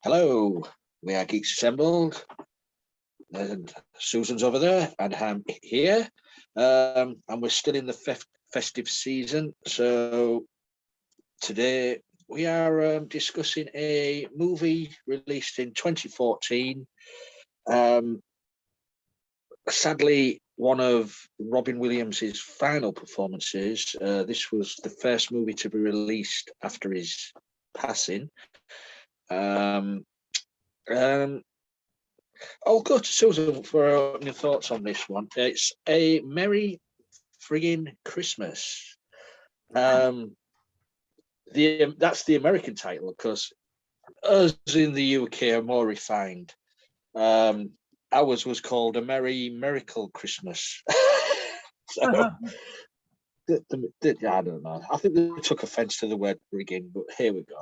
Hello, we are Geeks Assembled, and Susan's over there, and I'm here, and we're still in the festive season. So today we are discussing a movie released in 2014. Sadly, one of Robin Williams' final performances. This was the first movie to be released after his passing. I'll go to Susan for your thoughts on this one. It's a Merry Friggin Christmas. That's the American title, of course. Us in the UK are more refined. Ours was called A Merry Miracle Christmas. So, I don't know. I think they took offence to the word friggin, but here we go.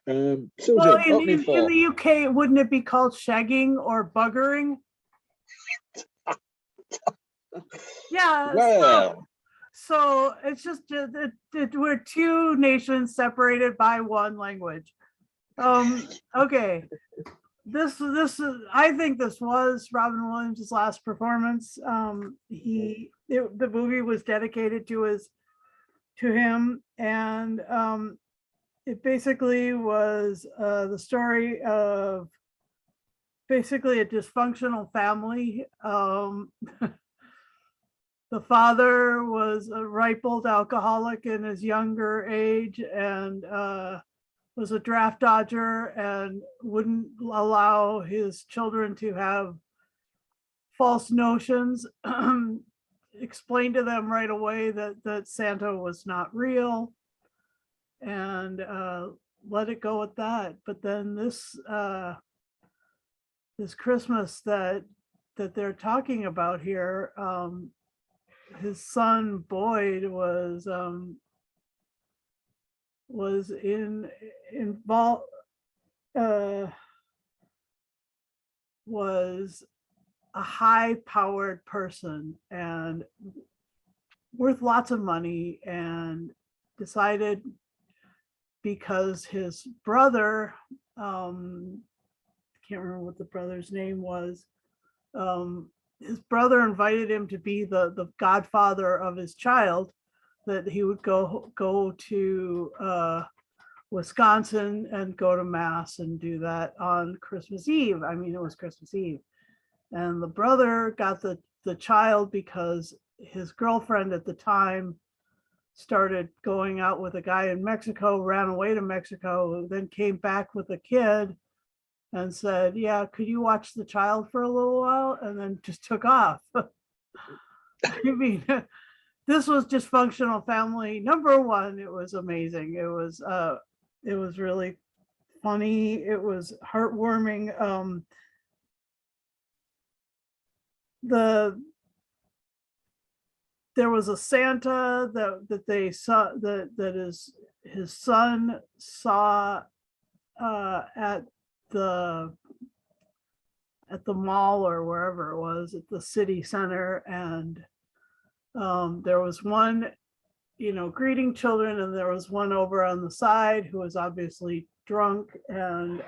Susan, well, in in the UK, wouldn't it be called shagging or buggering? Yeah. Well, so it's just we're two nations separated by one language. Okay. This is, I think this was Robin Williams' last performance. The movie was dedicated to him, and it basically was the story of basically a dysfunctional family. The father was a ripe old alcoholic in his younger age, and was a draft dodger and wouldn't allow his children to have false notions. Explained to them right away that Santa was not real, and let it go at that. But then this Christmas that they're talking about here, his son Boyd was involved, was a high-powered person and worth lots of money, and decided, because his brother, can't remember what the brother's name was, his brother invited him to be the godfather of his child, that he would go to Wisconsin and go to mass and do that on Christmas Eve. I mean, it was Christmas Eve. And the brother got the child because his girlfriend at the time started going out with a guy in Mexico, ran away to Mexico, then came back with a kid and said, yeah, could you watch the child for a little while? And then just took off. I mean, this was dysfunctional family number one. It was amazing. It was really funny. It was heartwarming. There was a Santa that they saw, that is his son saw at the mall or wherever it was, at the city center, and there was one, greeting children, and there was one over on the side who was obviously drunk, and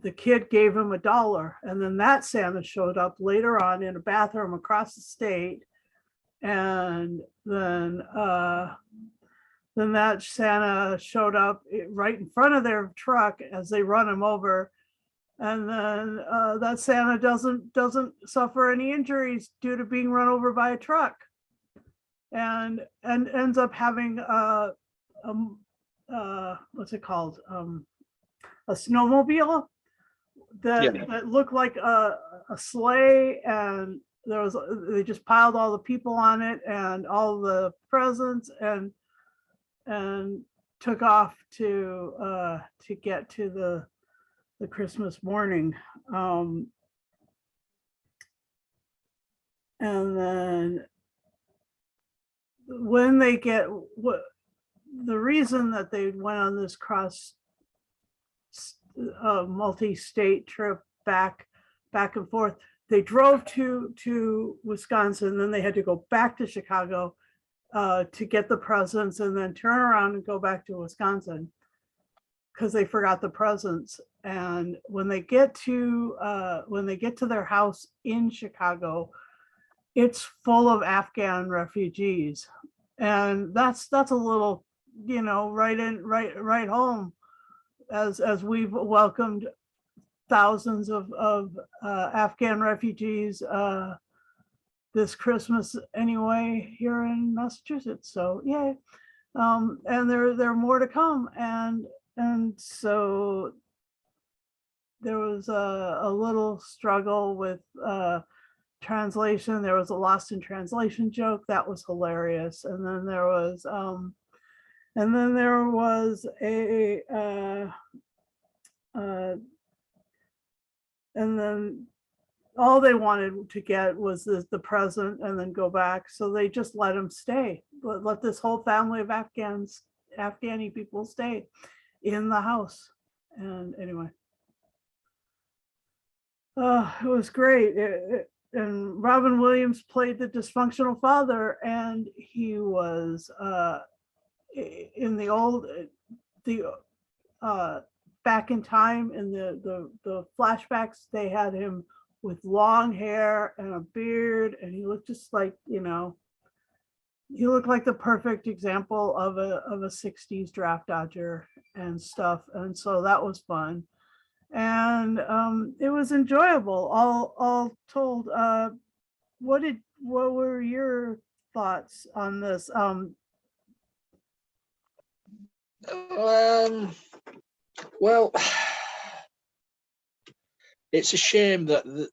the kid gave him $1, and then that Santa showed up later on in a bathroom across the state, and then that Santa showed up right in front of their truck as they run him over, and then that Santa doesn't suffer any injuries due to being run over by a truck, and ends up having what's it called, a snowmobile that looked like a sleigh, and they just piled all the people on it and all the presents, and took off to get to the Christmas morning. And then when they get, the reason that they went on this multi-state trip back and forth, they drove to Wisconsin, then they had to go back to Chicago to get the presents, and then turn around and go back to Wisconsin. because they forgot the presents. And when they get to their house in Chicago, it's full of Afghan refugees, and that's a little, right home, as we've welcomed thousands of Afghan refugees this Christmas anyway here in Massachusetts. So yay. And there are more to come, and so there was a little struggle with translation. There was a lost in translation joke that was hilarious, and then there was a and then all they wanted to get was the present and then go back. So they just let him stay. Let this whole family of Afghani people stay in the house. And anyway, it was great. And Robin Williams played the dysfunctional father, and he was in back in time in the flashbacks, they had him with long hair and a beard, and he looked just like, he looked like the perfect example of a 60s draft dodger and stuff. And so that was fun. And it was enjoyable, all told. What were your thoughts on this? Well, it's a shame that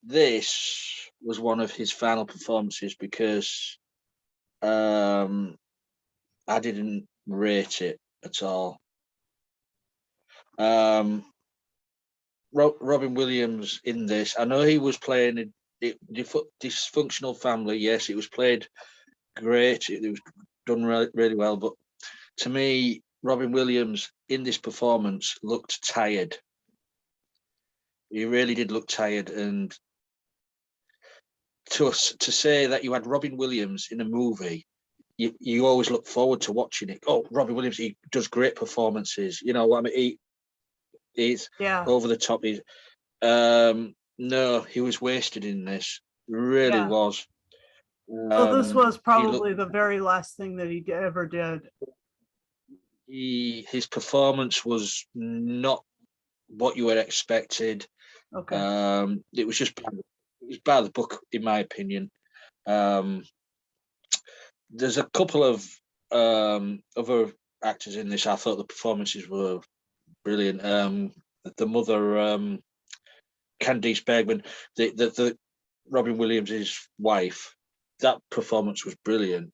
this was one of his final performances, because I didn't rate it at all. Robin Williams in this, I know he was playing a dysfunctional family. Yes, it was played great. It was done really well. But to me, Robin Williams in this performance looked tired. He really did look tired. And to say that you had Robin Williams in a movie, you always look forward to watching it. Oh, Robin Williams, he does great performances. You know what I mean? He's over the top. No, he was wasted in this. Really was. So this was probably the very last thing that he ever did. His performance was not what you had expected. Okay. It was just by the book, in my opinion. There's a couple of other actors in this. I thought the performances were brilliant. The mother, Candice Bergman, the Robin Williams' wife, that performance was brilliant.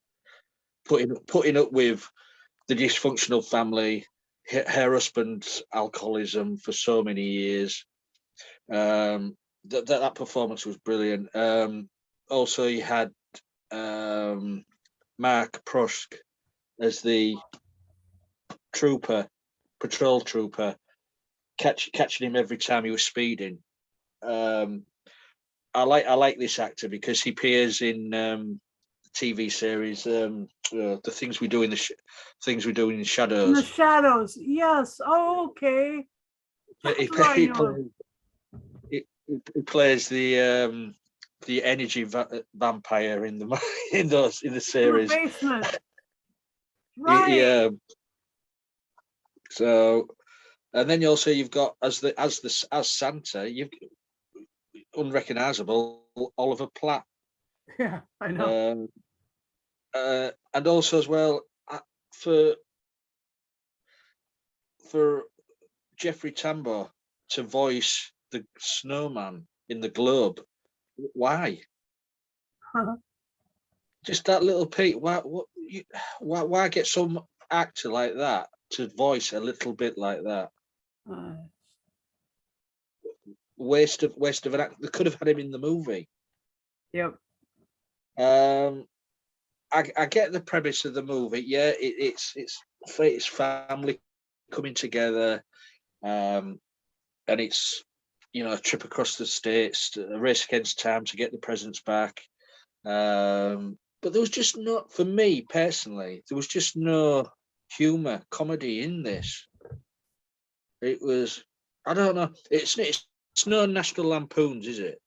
Putting up with the dysfunctional family, her husband's alcoholism for so many years. That performance was brilliant. Also, you had Mark Prusk as the patrol trooper, catching him every time he was speeding. I like this actor because he appears in the TV series, the things we do in the shadows. In the shadows, yes. Oh, okay. He plays the energy vampire in the series. In the basement. Right. Yeah. So, and then you've got as Santa, you've unrecognizable Oliver Platt. Yeah, I know. And also as well for Jeffrey Tambor to voice the snowman in the Globe. Why? Just that little Pete. Why get some actor like that to voice a little bit like that? Waste of an actor. They could have had him in the movie. Yep. I get the premise of the movie. Yeah, it's family coming together, and it's a trip across the states, a race against time to get the presents back. But there was just not, for me personally, there was just no humor, comedy in this. It was, I don't know. It's no National Lampoons, is it?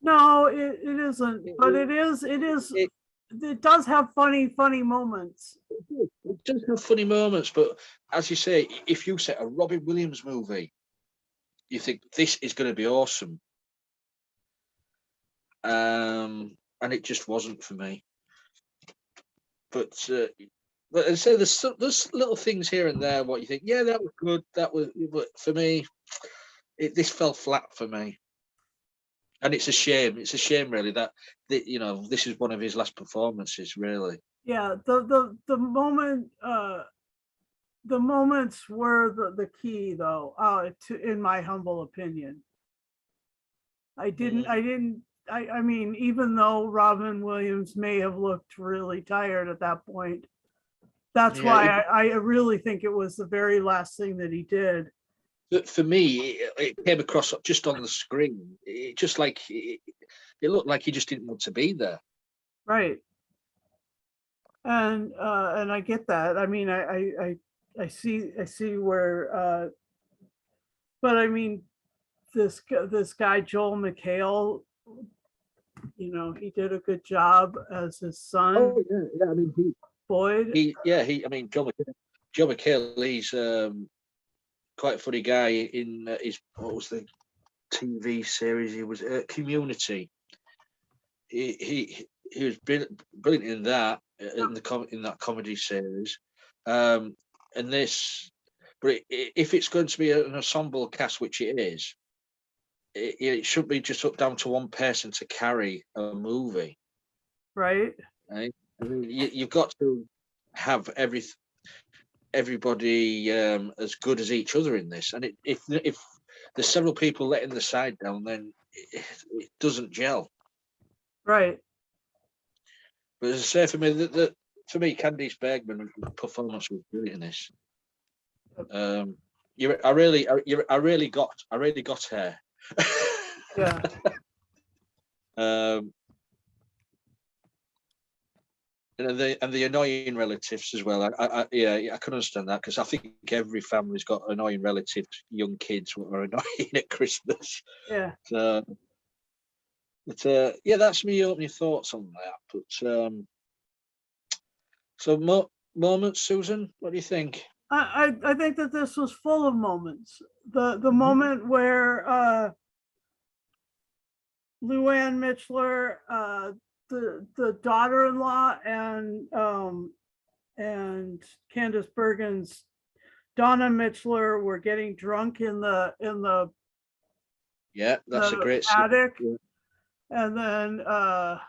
No, it isn't, but it does have funny moments. It does have funny moments, but as you say, if you set a Robin Williams movie, you think this is going to be awesome. And it just wasn't for me. But I say there's little things here and there. What you think? Yeah, that was good. That was, but for me, this fell flat for me. And it's a shame. It's a shame, really, that this is one of his last performances, really. Yeah, the moments were the key, though. In my humble opinion, I mean, even though Robin Williams may have looked really tired at that point, that's why I really think it was the very last thing that he did. But for me, it came across just on the screen. It just like it looked like he just didn't want to be there. Right. And I get that. I mean, I see where, but I mean, this guy Joel McHale, he did a good job as his son. Oh yeah. I mean, Boyd. I mean, Joe McHale. He's quite a funny guy in his, what was the TV series? He was Community. He was brilliant in that in that comedy series, and this. But if it's going to be an ensemble cast, which it is, it should be just up down to one person to carry a movie, right? Right? I mean, you've got to have everybody as good as each other in this, and if there's several people letting the side down, then it doesn't gel. Right. But as I say, for me, Candice Bergman's performance was brilliant in this. I really got her. Yeah. And the annoying relatives as well. I can understand that, because I think every family's got annoying relatives, young kids who are annoying at Christmas. Yeah. But yeah, that's my opening thoughts on that. But so moments, Susan, what do you think? I think that this was full of moments. The moment where Luann Mitchler, the daughter-in-law, and Candice Bergen's Donna Mitchler were getting drunk in the Yeah, that's a great attic, scene. and then the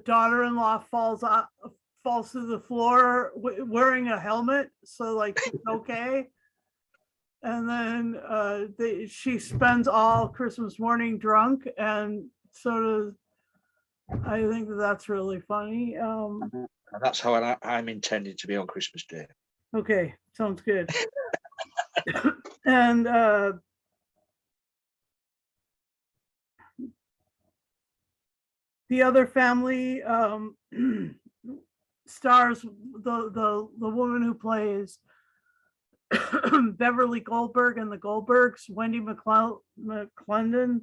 daughter-in-law falls to the floor wearing a helmet, so like she's okay. And then she spends all Christmas morning drunk, and so does. I think that's really funny. That's how I'm intended to be on Christmas Day. Okay, sounds good. And the other family stars the woman who plays Beverly Goldberg and the Goldbergs, Wendy McClendon.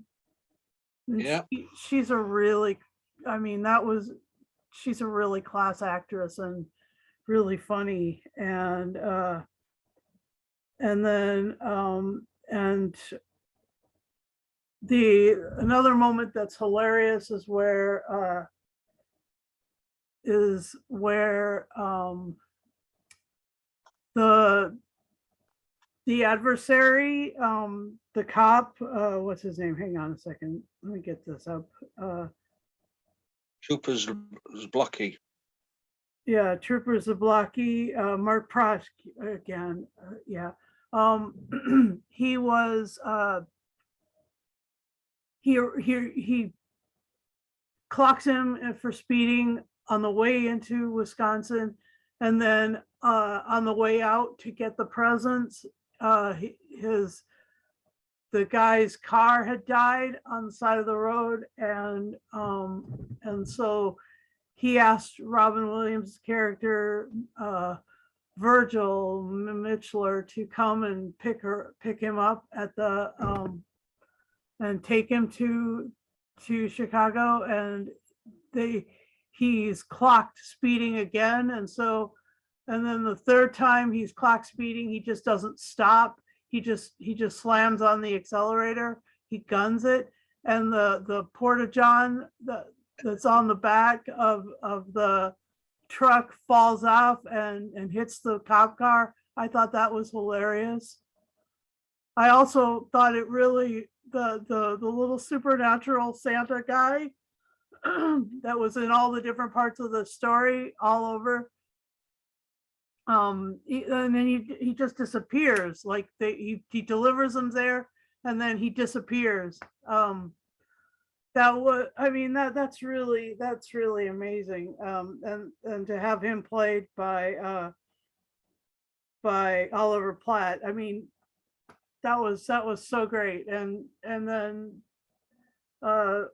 Yeah, she's a really class actress and really funny. And then another moment that's hilarious is where the adversary, the cop, what's his name? Hang on a second. Let me get this up. Trooper Zblocky. Yeah, Trooper Zblocky, Mark Prosk again. Yeah. He was he clocks him for speeding on the way into Wisconsin, and then on the way out to get the presents, the guy's car had died on the side of the road, and so he asked Robin Williams' character, Virgil Mitchler to come and pick him up at the and take him to Chicago, and he's clocked speeding again, and then the third time he's clock speeding, he just doesn't stop. He just slams on the accelerator. He guns it, and the porta john that's on the back of the truck falls off and hits the cop car. I thought that was hilarious. I also thought it really the little supernatural Santa guy that was in all the different parts of the story all over. And then he just disappears. Like he delivers them there, and then he disappears. That was, I mean, that's really amazing. And to have him played by Oliver Platt. I mean, that was so great. And then I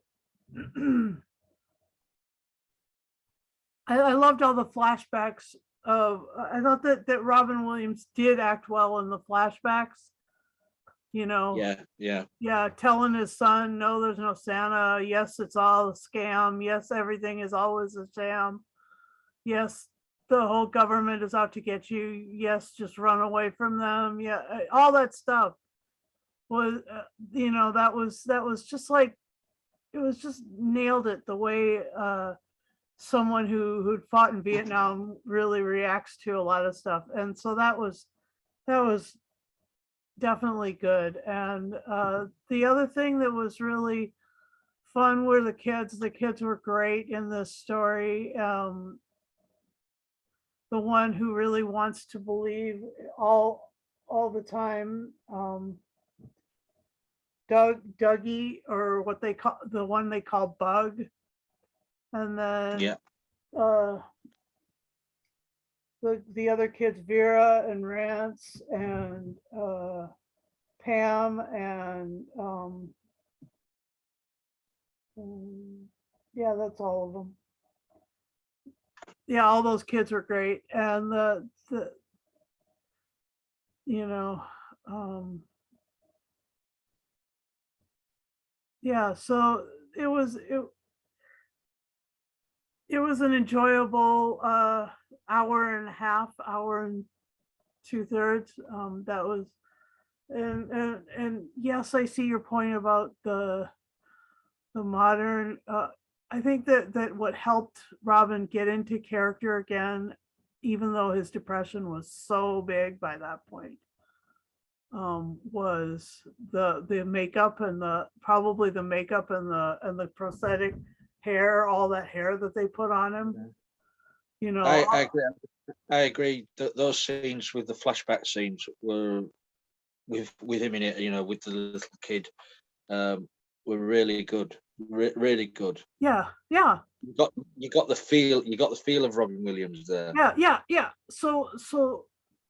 loved all the flashbacks of, I thought that Robin Williams did act well in the flashbacks, you know. Yeah, telling his son, no, there's no Santa. Yes, it's all a scam. Yes, everything is always a sham. Yes, the whole government is out to get you. Yes, just run away from them. Yeah, all that stuff was, you know, that was just like, it was just nailed it the way someone who'd fought in Vietnam really reacts to a lot of stuff. And so that was definitely good. And the other thing that was really fun were the kids. The kids were great in this story. The one who really wants to believe all the time, Dougie, or what they call, the one they call Bug. And then the other kids, Vera and Rance and Pam and yeah, that's all of them. Yeah, all those kids were great. And the you know, yeah, so it was an enjoyable hour and a half, hour and 2/3. That was, and yes, I see your point about the modern. I think that what helped Robin get into character again, even though his depression was so big by that point, was the makeup and probably the makeup and the prosthetic hair, all that hair that they put on him. You know, I agree that those scenes with the flashback scenes were with him in it, you know, with the little kid, were really good, really good. Yeah. You got the feel of Robin Williams there. Yeah. So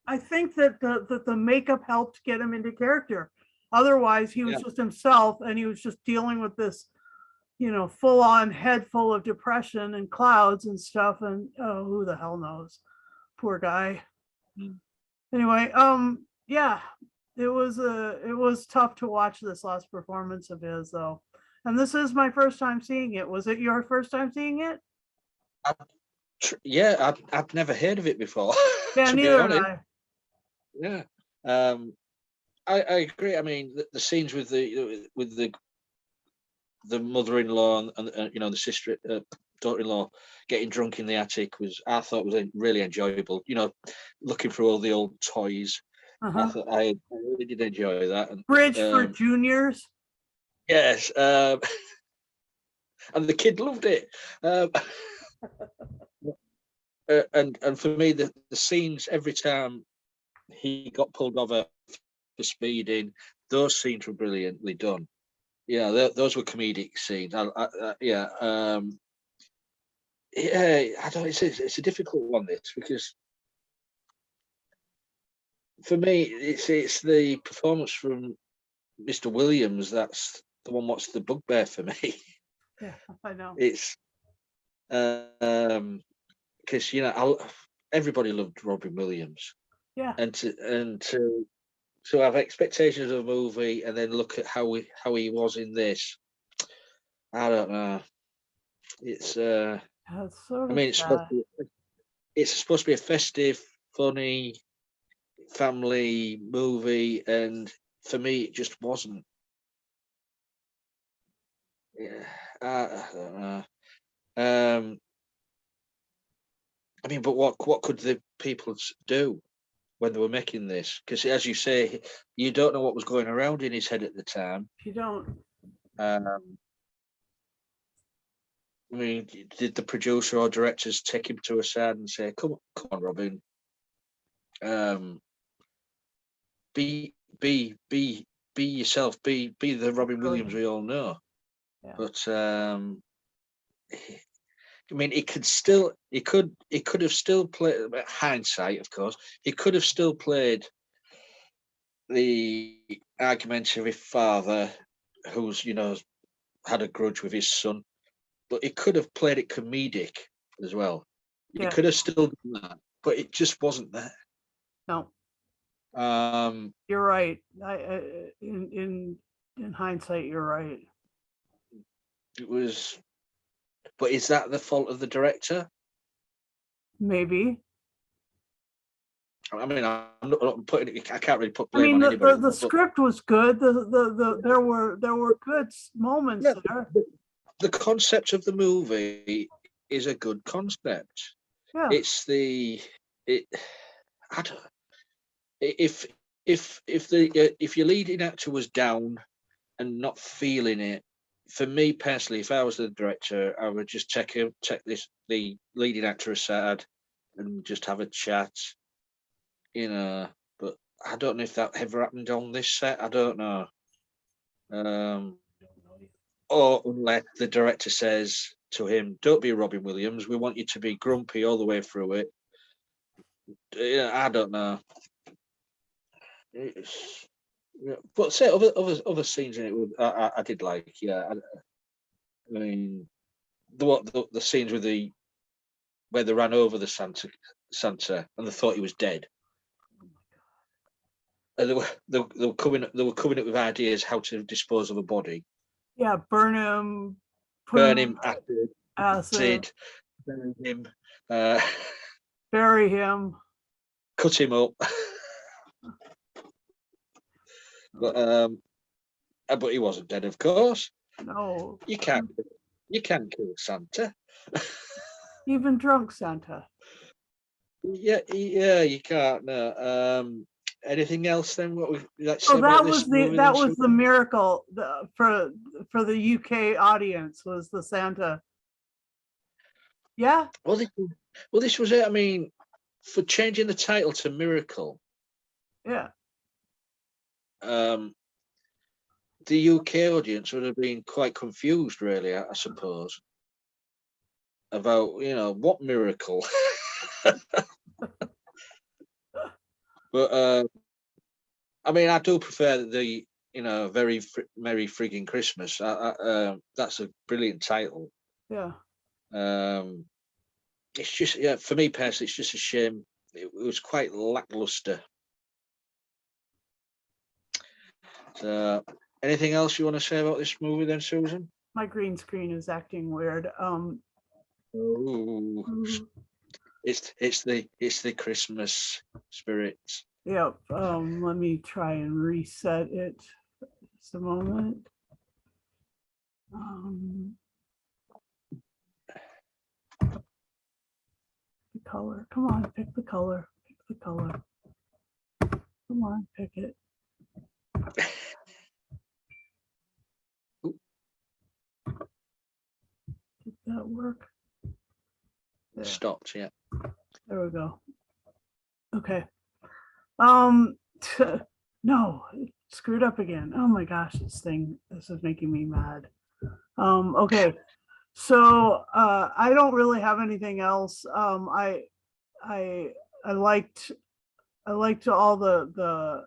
I think that the makeup helped get him into character. Otherwise, he was just himself, and he was just dealing with this, you know, full on head full of depression and clouds and stuff. And oh, who the hell knows? Poor guy. Anyway, yeah, it was tough to watch this last performance of his, though. And this is my first time seeing it. Was it your first time seeing it? Yeah, I've never heard of it before. Yeah, neither have I. Yeah, I agree. I mean, the scenes with the mother-in-law and you know, the sister, daughter-in-law getting drunk in the attic I thought was really enjoyable. You know, looking through all the old toys. I really did enjoy that. And, Bridge for juniors. Yes, and the kid loved it. And for me, the scenes every time he got pulled over for speeding, those scenes were brilliantly done. Yeah, those were comedic scenes. Yeah, I don't. It's a difficult one, this, because for me, it's the performance from Mr. Williams that's the one. What's the bugbear for me? Yeah, I know. It's because you know everybody loved Robin Williams, Yeah. and to have expectations of a movie and then look at how he was in this, I don't know. It's That's sort I of mean, sad. it's supposed to be a festive, funny family movie, and for me, it just wasn't. Yeah, I don't know. I mean, but what could the people do when they were making this? Because, as you say, you don't know what was going around in his head at the time. If you don't, Um, I mean, did the producer or directors take him to a side and say, come on, Robin, um, be yourself, be the Robin Williams we all know. Yeah. But I mean, he could have still played. Hindsight, of course, he could have still played the argumentative father who's had a grudge with his son, but he could have played it comedic as well. He Yeah. could have still done that, but it just wasn't there. No, Um, you're right. In hindsight, you're right. it was, but is that the fault of the director? Maybe. I mean, I'm not putting it. I can't really put I blame mean, on anybody. the script was good. There were good moments Yeah, there. the concept of the movie is a good concept. Yeah. It's the it. I don't, if your leading actor was down and not feeling it, for me personally, if I was the director, I would just take the leading actor aside and just have a chat, But I don't know if that ever happened on this set. I don't know. Or unless the director says to him, "Don't be Robin Williams. We want you to be grumpy all the way through it." I don't know. But say other scenes in it, I did like. Yeah, I mean, the scenes with where they ran over the Santa and they thought he was dead. And they were coming up with ideas how to dispose of a body. Yeah, burn him, Burn him, acid, burn him, bury him, cut him up. But he wasn't dead, of course. No, You can't kill Santa. even drunk Santa. Yeah, you can't. No. Anything else then? What we like So say about that this was movie? that was the miracle for the UK audience, was the Santa. Yeah. Well, this was it. I mean, for changing the title to Miracle. Yeah. The UK audience would have been quite confused, really. I suppose about what miracle. But I mean, I do prefer the very Merry Friggin Christmas. That's a brilliant title. Yeah. It's just for me personally, it's just a shame. It was quite lackluster. So, anything else you want to say about this movie, then, Susan? My green screen is acting weird. It's the Christmas spirit. Yep. Let me try and reset it. Just a moment. The color. Come on, pick the color. Pick the color. Come on, pick it. Did that work? There. Stopped, yeah. There we go. Okay. No, it screwed up again. Oh my gosh, this is making me mad. Okay. So I don't really have anything else. I liked all the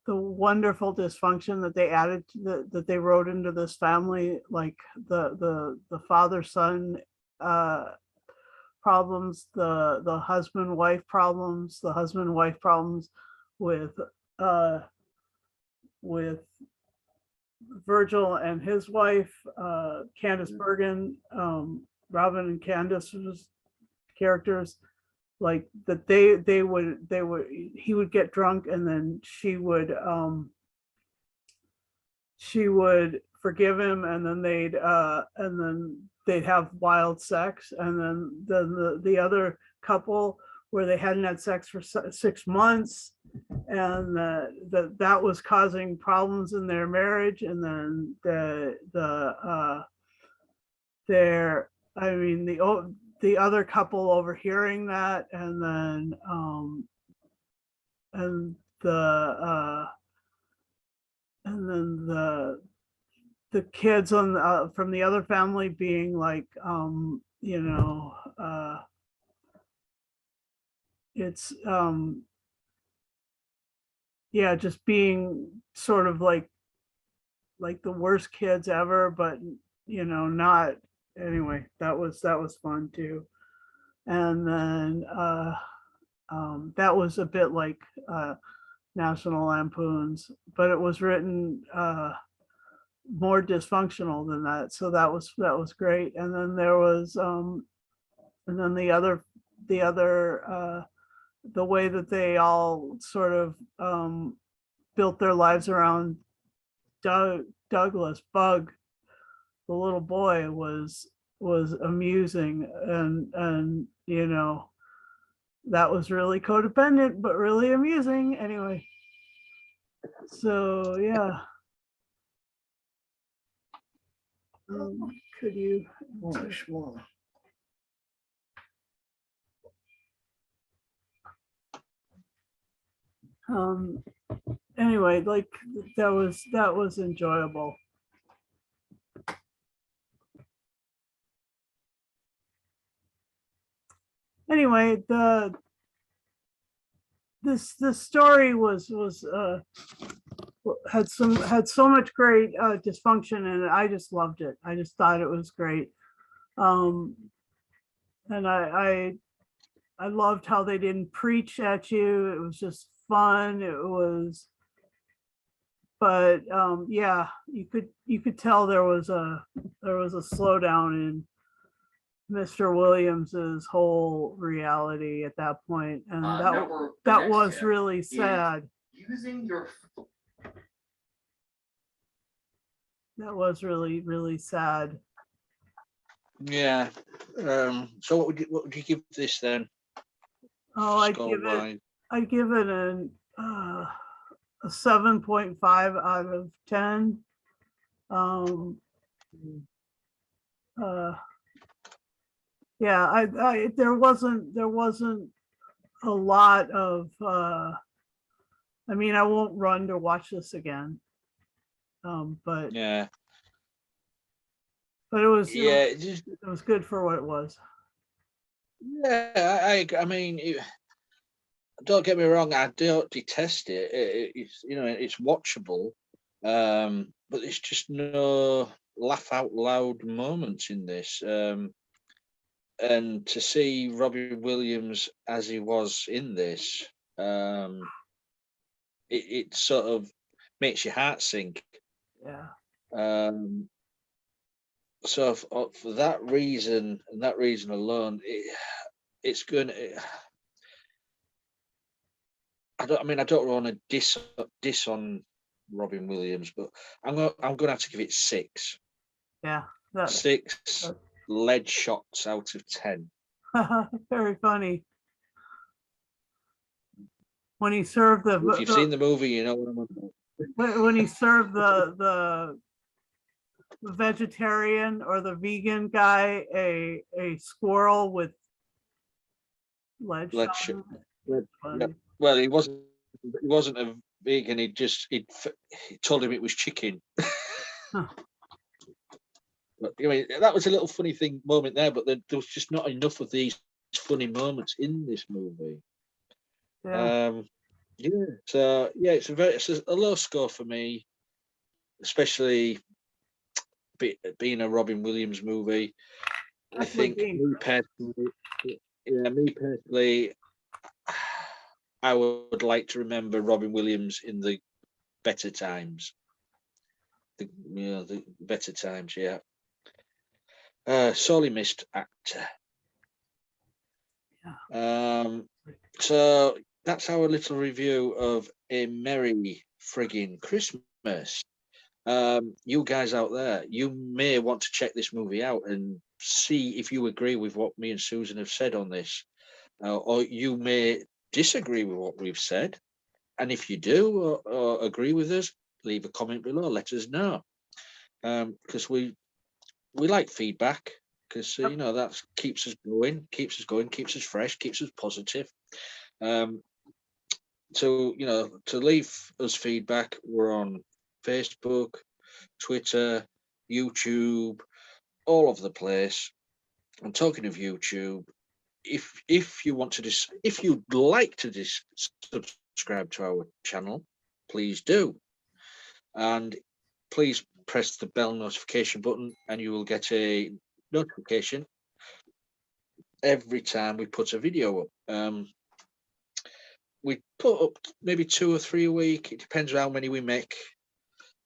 wonderful dysfunction that they added that they wrote into this family, like the father son problems, the husband-wife problems, with with Virgil and his wife, Candice Bergen, Robin and Candice's characters, like that they would he would get drunk and then she would forgive him, and then they'd have wild sex, and then the other couple where they hadn't had sex for 6 months, and that was causing problems in their marriage, and then the other couple overhearing that, and then and the kids on from the other family being like it's yeah, just being sort of like the worst kids ever, but not. Anyway, that was fun too. And then that was a bit like National Lampoon's, but it was written more dysfunctional than that, so that was great. And then there was and then the other the way that they all sort of built their lives around Douglas Bug, the little boy, was amusing, and that was really codependent but really amusing. Anyway, so yeah. Could you? Oh, sure. Anyway, like that was enjoyable. Anyway, this story had so much great dysfunction in it. I just loved it. I just thought it was great. And I loved how they didn't preach at you. It was just fun. It was, but yeah, you could tell there was a slowdown in Mr. Williams's whole reality at that point, and that was really sad. Using your That was really sad. Yeah. So what would you give this then? Oh, I'd give it a 7.5 out of 10. Yeah, I there wasn't a lot of I mean, I won't run to watch this again. But Yeah. But it was just, it was good for what it was. yeah, I mean, don't get me wrong, I don't detest it. It's it's watchable, but it's just no laugh out loud moments in this. And to see Robin Williams as he was in this, it sort of makes your heart sink. Yeah. So for that reason and that reason alone, it's going to. I don't want to diss on Robin Williams, but I'm going to have to give it 6. Yeah. 6 lead shots out of 10. Very funny. When he served If you've seen the movie, you know what I'm about. When he served the vegetarian or the vegan guy a squirrel with lead shot. Yeah. Well, he wasn't a vegan. He told him it was chicken. Huh. But I mean, that was a little funny moment there. But there was just not enough of these funny moments in this movie. Yeah. Yeah. So yeah, it's a low score for me, especially being a Robin Williams movie. I think me personally, I would like to remember Robin Williams in the better times. The better times, yeah. Sorely missed actor. So that's our little review of A Merry Friggin Christmas. You guys out there, you may want to check this movie out and see if you agree with what me and Susan have said on this, or you may disagree with what we've said. And if you do or agree with us, leave a comment below. Let us know, because we like feedback, because you know, that keeps us going, keeps us fresh, keeps us positive. So, you know, to leave us feedback, we're on Facebook, Twitter, YouTube, all over the place. I'm talking of YouTube. If you want to if you'd like to subscribe to our channel, please do, and please press the bell notification button, and you will get a notification every time we put a video up. We put up maybe 2 or 3 a week. It depends on how many we make.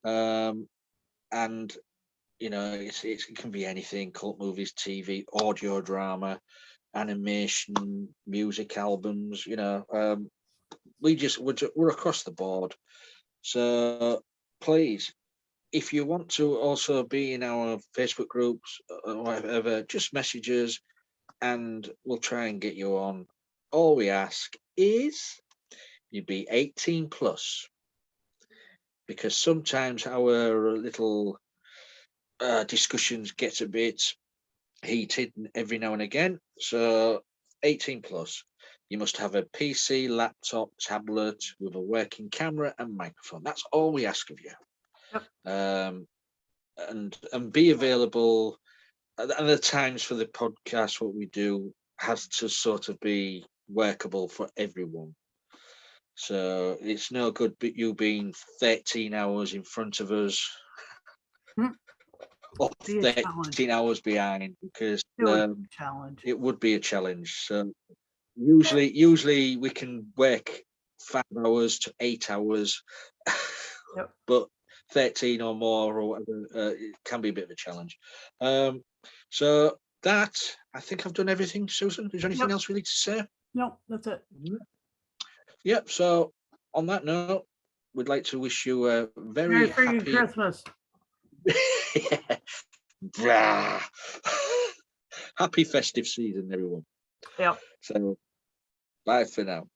And you know, it can be anything: cult movies, TV, audio drama, animation, music albums. You know, we're across the board. So please, if you want to also be in our Facebook groups or whatever, just message us, and we'll try and get you on. All we ask is you be 18 plus, because sometimes our little discussions get a bit heated every now and again. So 18 plus. You must have a PC, laptop, tablet with a working camera and microphone. That's all we ask of you. Yep. And be available. And the times for the podcast, what we do, has to sort of be workable for everyone. So it's no good you being 13 hours in front of us or 13 hours behind, because it would be a challenge. So usually we can work 5 hours to 8 hours, but 13 or more or whatever, it can be a bit of a challenge. So that, I think I've done everything. Susan, is there anything else we need to say? No, that's it. Yep. So on that note, we'd like to wish you a very happy Christmas. Happy festive season, everyone. Yep. So bye for now.